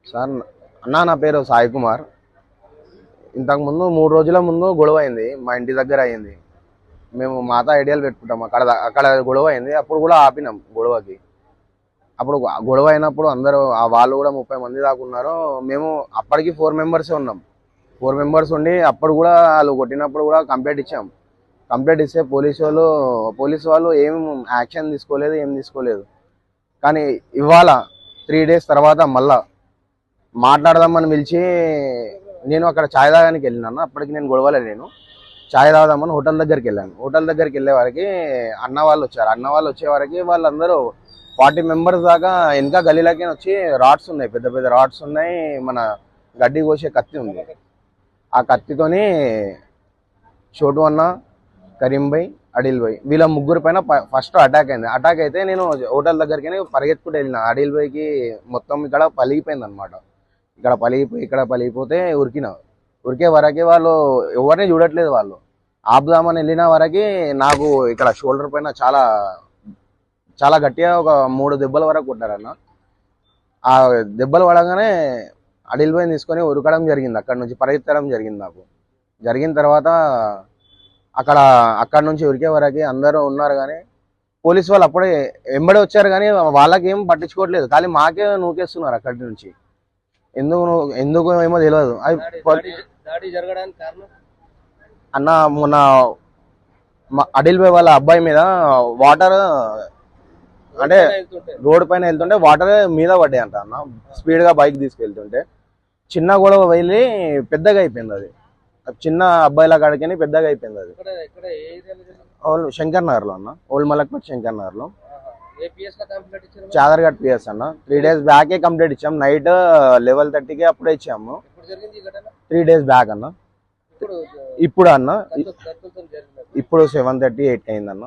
Sir అన్నా నా పేరు సాయి కుమార్. ఇంతకుముందు 3 రోజుల ముందు గొడవ అయింది, మా ఇంటి దగ్గర అయింది. మేము మాతా ఐడియాలు పెట్టుకుంటాం, అక్కడ అక్కడ గొడవ అయింది. అప్పుడు కూడా ఆపినాం గొడవకి. అప్పుడు గొడవ అయినప్పుడు అందరూ వాళ్ళు కూడా 30 మంది దాకా ఉన్నారు. మేము అప్పటికి 4 మెంబర్సే ఉన్నాం. 4 మెంబర్స్ ఉండి అప్పుడు కూడా వాళ్ళు కొట్టినప్పుడు కూడా కంప్లైంట్ ఇచ్చాం. కంప్లైంట్ ఇస్తే పోలీసు వాళ్ళు ఏం యాక్షన్ తీసుకోలేదు, ఏం తీసుకోలేదు. కానీ ఇవాళ 3 డేస్ తర్వాత మళ్ళా మాట్లాడదామని పిలిచి నేను అక్కడ ఛాయ్ తాగడానికి వెళ్ళినాను. అప్పటికి నేను గొడవలే, నేను ఛాయ్ తాగదామని హోటల్ దగ్గరికి వెళ్ళాను. హోటల్ దగ్గరికి వెళ్ళే వారికి అన్న వాళ్ళు వచ్చారు. అన్న వాళ్ళు వచ్చే వారికి వాళ్ళందరూ 40 మెంబర్స్ దాకా వెనక గలీలకి వచ్చి రాడ్స్ ఉన్నాయి, పెద్ద పెద్ద రాడ్స్ ఉన్నాయి, మన గడ్డి కోసే కత్తి ఉంది. ఆ కత్తితోని చోటు అన్న, కరీం భాయ్, అడిల్ భాయ్ వీళ్ళ ముగ్గురు పైన ఫస్ట్ అటాక్ అయింది. అటాక్ అయితే నేను హోటల్ దగ్గరికి పరిగెత్తుకుంటూ వెళ్ళిన. అడిల్ భాయ్కి మొత్తం ఇక్కడ పలిగిపోయింది అనమాట. ఇక్కడ పలిగిపోతే ఉరికే వరకే వాళ్ళు ఎవరిని చూడట్లేదు. వాళ్ళు ఆపుదామని వెళ్ళిన వరకి నాకు ఇక్కడ షోల్డర్ పైన చాలా చాలా గట్టిగా ఒక 3 దెబ్బల వరకు కొట్టారన్న. ఆ దెబ్బలు పడగానే అడిల్ భాయ్ని తీసుకొని ఉరకడం జరిగింది, అక్కడ నుంచి పరిగెత్తడం జరిగింది. నాకు జరిగిన తర్వాత అక్కడ నుంచి ఉరికే వరకు అందరూ ఉన్నారు. కానీ పోలీసు వాళ్ళు అప్పుడే వెంబడి వచ్చారు, కానీ వాళ్ళకి ఏం పట్టించుకోవట్లేదు. కానీ మాకే నూకేస్తున్నారు అక్కడి నుంచి. ఎందుకు ఏమో తెలియదు. అన్న మొన్న అడిల్ భాయ్ వాళ్ళ అబ్బాయి మీద వాటర్, అంటే రోడ్ పైన వెళ్తుంటే వాటర్ మీద పడ్డాయి అంట అన్న. స్పీడ్ గా బైక్ తీసుకెళ్తుంటే చిన్న గొడవ వెళ్ళి పెద్దగా అయిపోయింది. అది చిన్న అబ్బాయిల కాడికని పెద్దగా అయిపోయింది. అది శంకర్ నగర్ లో అన్న, ఓల్డ్ మలక్పేట్ శంకర్ నగర్ లో చాదర్ఘట్ పిఎస్ అన్న. 3 డేస్ బ్యాకే కంప్లీట్ ఇచ్చాం. నైట్ 11:30కి అప్పుడే ఇచ్చాము. 3 డేస్ బ్యాక్ అన్న. ఇప్పుడు అన్న ఇప్పుడు 7:30, 8 అయింది అన్న.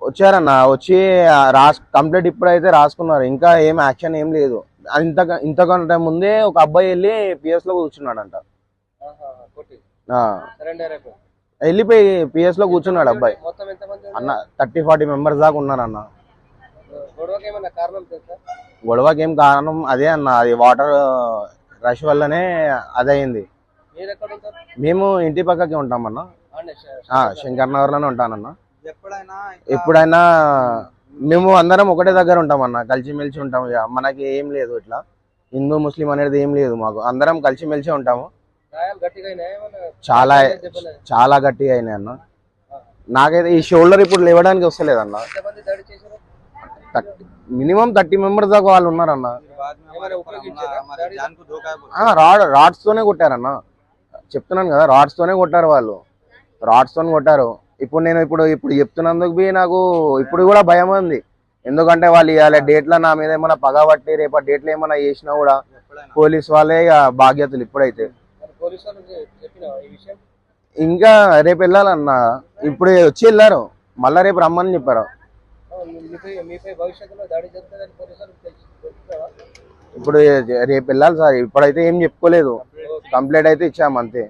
వచ్చారన్న, వచ్చి కంప్లీట్ ఇప్పుడైతే రాసుకున్నారు. ఇంకా ఏం యాక్షన్ ఏం లేదు. ఇంతకంటే ముందే ఒక అబ్బాయి వెళ్ళి పిఎస్ లో కూర్చున్నాడంట. వెళ్ళిపోయి పిఎస్ లో కూర్చున్నాడు అబ్బాయి. అన్న 30-40 మెంబర్స్ దాకా ఉన్నారన్న. గొడవకి ఏం కారణం అదే అన్న, అది వాటర్ రష్ వల్లనే అదయింది. మేము ఇంటి పక్కకి ఉంటామన్న, శంకర్ నగర్ లోనే ఉంటానన్న. ఎప్పుడైనా మేము అందరం ఒకటే దగ్గర ఉంటామన్న, కలిసిమెలిసి ఉంటాం. ఇక మనకి ఏం లేదు ఇట్లా హిందూ ముస్లిం అనేది ఏం లేదు, మాకు అందరం కలిసిమెలిసి ఉంటాము. చాలా చాలా గట్టిగా అయినాయి అన్న. నాకైతే ఈ షోల్డర్ ఇప్పుడు లేవడానికి వస్తలేదన్న. మినిమం 30 మెంబర్స్ దాకా వాళ్ళు ఉన్నారన్న. రాడ్స్ తోనే కొట్టారన్న, చెప్తున్నాను కదా, రాడ్స్ తోనే కొట్టారు వాళ్ళు. రాడ్స్ తోనే కొట్టారు. ఇప్పుడు నేను ఇప్పుడు చెప్తున్నందుకు బి నాకు ఇప్పుడు కూడా భయం ఉంది. ఎందుకంటే వాళ్ళు ఇవాళ డేట్లో నా మీద ఏమైనా పగబట్టి రేపటి డేట్లో ఏమైనా చేసినా కూడా పోలీస్ వాళ్ళే బాధ్యతలు. ఇప్పుడైతే ఇంకా రేపు వెళ్ళాలన్న, ఇప్పుడు వచ్చి వెళ్ళారు, మళ్ళా రేపు రమ్మని చెప్పారు. ఇప్పుడు రేపు వెళ్ళాలి సార్. ఇప్పుడైతే ఏం చెప్పుకోలేదు, కంప్లైంట్ అయితే ఇచ్చాము అంతే.